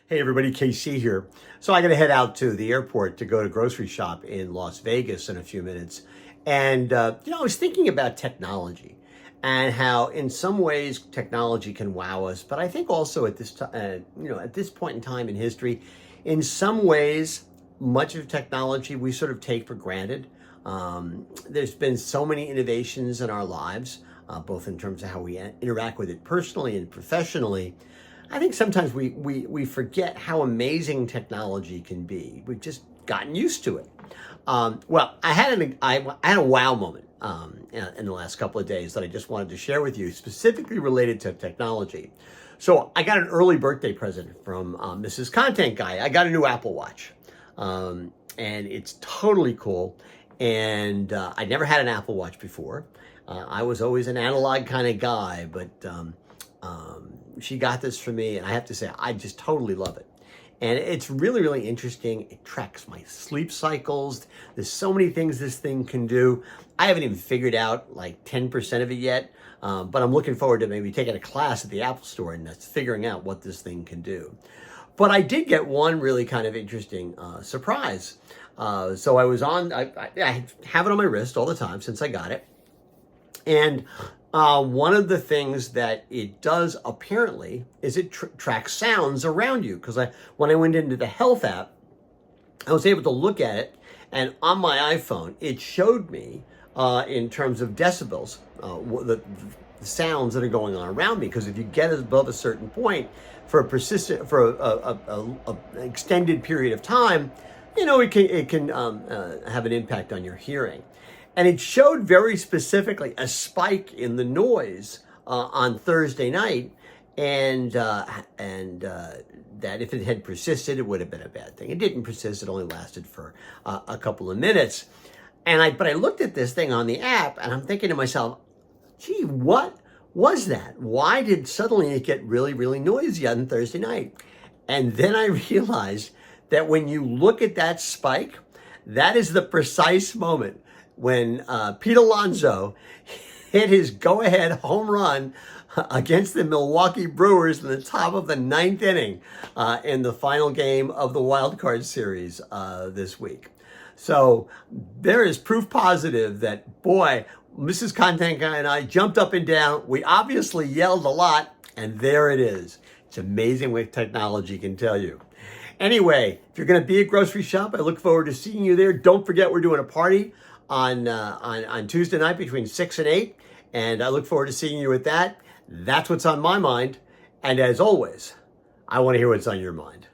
Hey everybody, KC here. So I got to head out to the airport to go to Groceryshop in Las Vegas in a few minutes. And, I was thinking about technology and how in some ways technology can wow us. But I think also at this time, at this point in time in history, in some ways, much of technology we sort of take for granted. There's been so many innovations in our lives, both in terms of how we interact with it personally and professionally. I think sometimes we forget how amazing technology can be. We've just gotten used to it. I had a wow moment in the last couple of days that I just wanted to share with you, specifically related to technology. So I got an early birthday present from Mrs. Content Guy. I got a new Apple Watch, and it's totally cool. And I never had an Apple Watch before. I was always an analog kind of guy, but she got this for me, and I have to say, I just totally love it. And it's really, really interesting. It tracks my sleep cycles. There's so many things this thing can do. I haven't even figured out like 10% of it yet, but I'm looking forward to maybe taking a class at the Apple Store and that's figuring out what this thing can do. But I did get one really kind of interesting surprise. So I have it on my wrist all the time since I got it. And one of the things that it does apparently is it tracks sounds around you. Because when I went into the health app, I was able to look at it, and on my iPhone, it showed me in terms of decibels the sounds that are going on around me. Because if you get above a certain point for an extended period of time, it can have an impact on your hearing. And it showed very specifically a spike in the noise on Thursday night, and that if it had persisted, it would have been a bad thing. It didn't persist; it only lasted for a couple of minutes. But I looked at this thing on the app, and I'm thinking to myself, "Gee, what was that? Why did suddenly it get really, really noisy on Thursday night?" And then I realized that when you look at that spike, that is the precise moment when Pete Alonso hit his go-ahead home run against the Milwaukee Brewers in the top of the ninth inning in the final game of the wild card series this week. So there is proof positive that, boy, Mrs. Content Guy and I jumped up and down. We obviously yelled a lot, and there it is. It's amazing what technology can tell you. Anyway, if you're going to be at Groceryshop, I look forward to seeing you there. Don't forget, we're doing a party on Tuesday night between 6 and 8, and I look forward to seeing you at that. That's what's on my mind, and as always, I want to hear what's on your mind.